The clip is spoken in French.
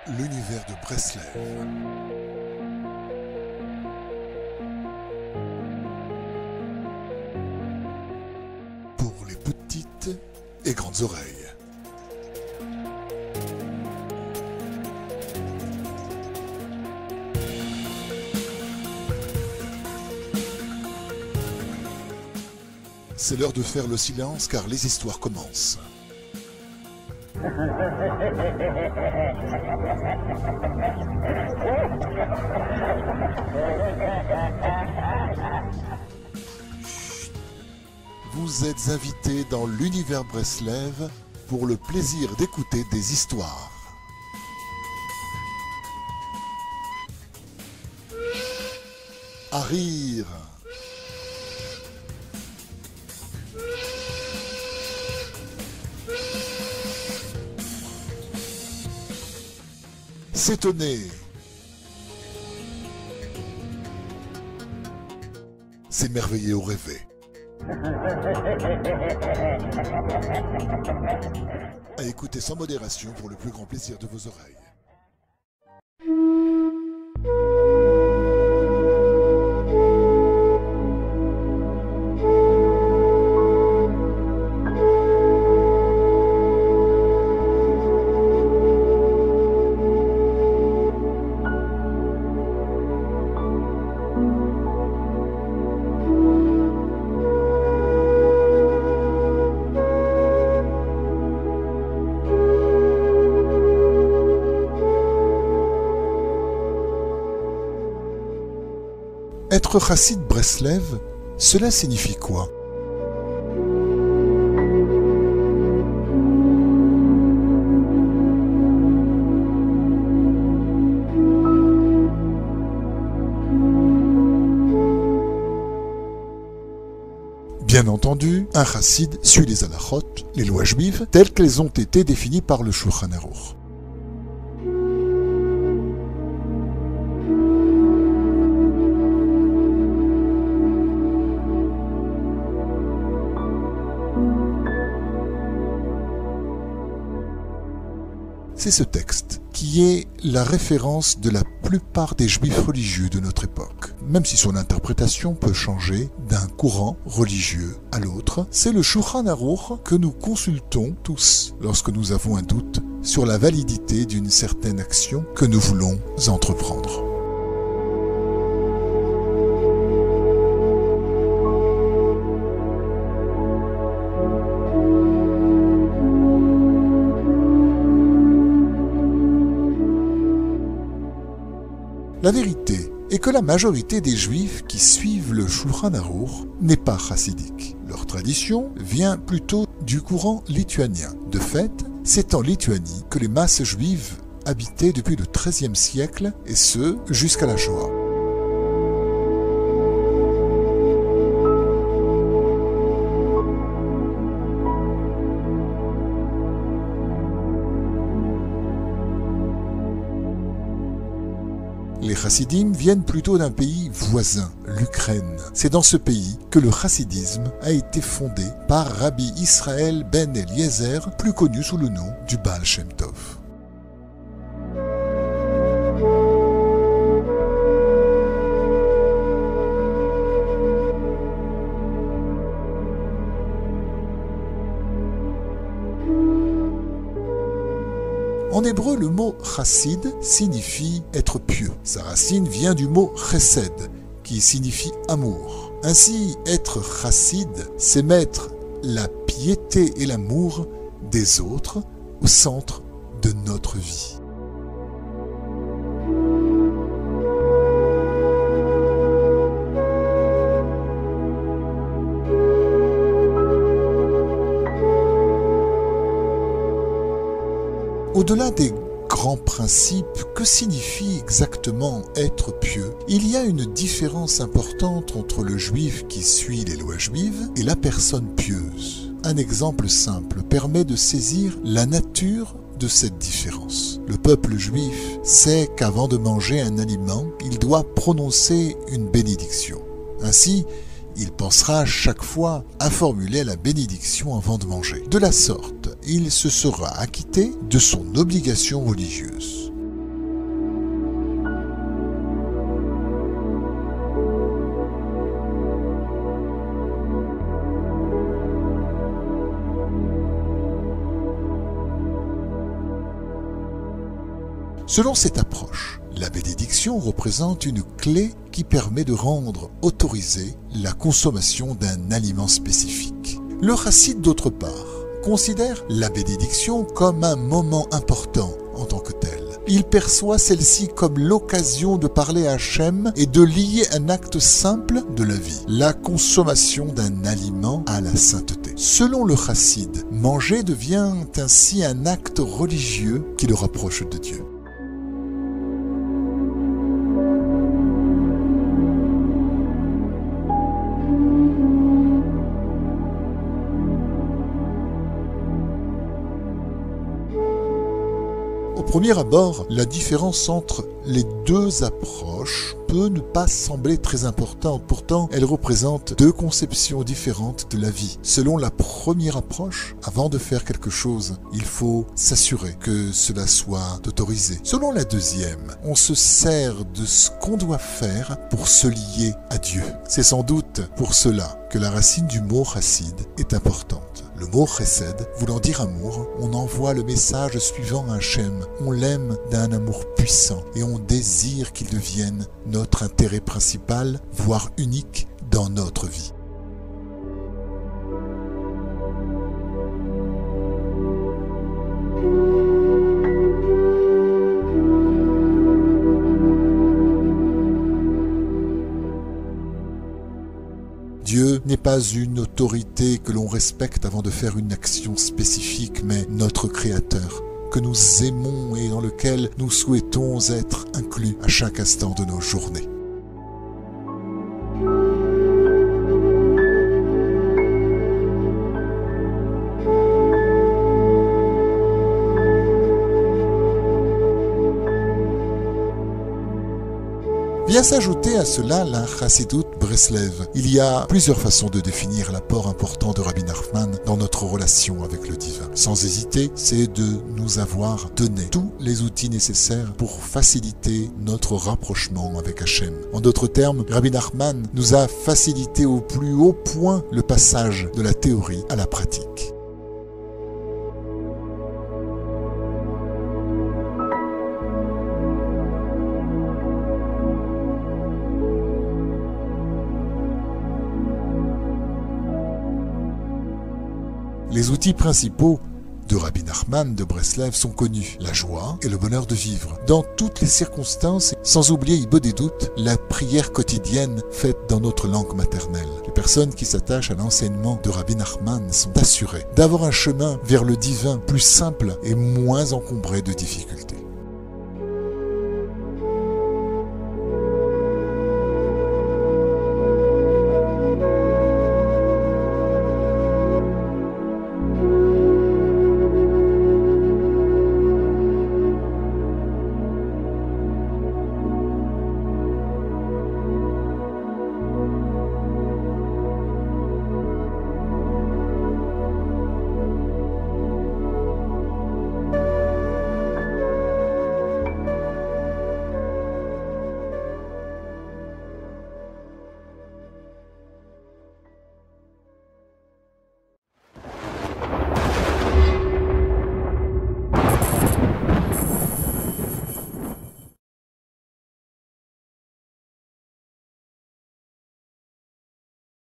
L'univers de Breslev. Pour les petites et grandes oreilles. C'est l'heure de faire le silence car les histoires commencent. Vous êtes invités dans l'univers Breslev pour le plaisir d'écouter des histoires. À rire. S'étonner. S'émerveiller ou rêver. À écouter sans modération pour le plus grand plaisir de vos oreilles. Être chassid Breslev, cela signifie quoi? Bien entendu, un chassid suit les halachot, les lois juives, telles qu'elles ont été définies par le Shulchan Aruch. C'est ce texte qui est la référence de la plupart des juifs religieux de notre époque. Même si son interprétation peut changer d'un courant religieux à l'autre, c'est le Shulchan Aruch que nous consultons tous lorsque nous avons un doute sur la validité d'une certaine action que nous voulons entreprendre. La vérité est que la majorité des Juifs qui suivent le Shulchan Aruch n'est pas chassidique. Leur tradition vient plutôt du courant lituanien. De fait, c'est en Lituanie que les masses juives habitaient depuis le XIIIe siècle, et ce, jusqu'à la Shoah. Les chassidim viennent plutôt d'un pays voisin, l'Ukraine. C'est dans ce pays que le chassidisme a été fondé par Rabbi Israël ben Eliezer, plus connu sous le nom du Baal Shem Tov. En hébreu, le mot chassid signifie être pieux. Sa racine vient du mot chesed, qui signifie amour. Ainsi, être chassid, c'est mettre la piété et l'amour des autres au centre de notre vie. Au-delà des grands principes, que signifie exactement être pieux? Il y a une différence importante entre le juif qui suit les lois juives et la personne pieuse. Un exemple simple permet de saisir la nature de cette différence. Le peuple juif sait qu'avant de manger un aliment, il doit prononcer une bénédiction. Ainsi, il pensera chaque fois à formuler la bénédiction avant de manger. De la sorte, il se sera acquitté de son obligation religieuse. Selon cette approche, la bénédiction représente une clé qui permet de rendre autorisée la consommation d'un aliment spécifique. Le chassid, d'autre part, considère la bénédiction comme un moment important en tant que tel. Il perçoit celle-ci comme l'occasion de parler à Hachem et de lier un acte simple de la vie, la consommation d'un aliment à la sainteté. Selon le chassid, manger devient ainsi un acte religieux qui le rapproche de Dieu. Au premier abord, la différence entre les deux approches peut ne pas sembler très importante. Pourtant, elle représente deux conceptions différentes de la vie. Selon la première approche, avant de faire quelque chose, il faut s'assurer que cela soit autorisé. Selon la deuxième, on se sert de ce qu'on doit faire pour se lier à Dieu. C'est sans doute pour cela que la racine du mot chassid est importante. Le mot chesed, voulant dire amour, on envoie le message suivant à Hachem. On l'aime d'un amour puissant et on désire qu'il devienne notre intérêt principal, voire unique dans notre vie. Dieu n'est pas une autorité que l'on respecte avant de faire une action spécifique, mais notre Créateur, que nous aimons et dans lequel nous souhaitons être inclus à chaque instant de nos journées. Vient s'ajouter à cela la Chassidut Breslev. Il y a plusieurs façons de définir l'apport important de Rabbi Nachman dans notre relation avec le divin. Sans hésiter, c'est de nous avoir donné tous les outils nécessaires pour faciliter notre rapprochement avec Hachem. En d'autres termes, Rabbi Nachman nous a facilité au plus haut point le passage de la théorie à la pratique. Les outils principaux de Rabbi Nachman de Breslev sont connus, la joie et le bonheur de vivre, dans toutes les circonstances, sans oublier, il des doutes, la prière quotidienne faite dans notre langue maternelle. Les personnes qui s'attachent à l'enseignement de Rabbi Nachman sont assurées d'avoir un chemin vers le divin plus simple et moins encombré de difficultés.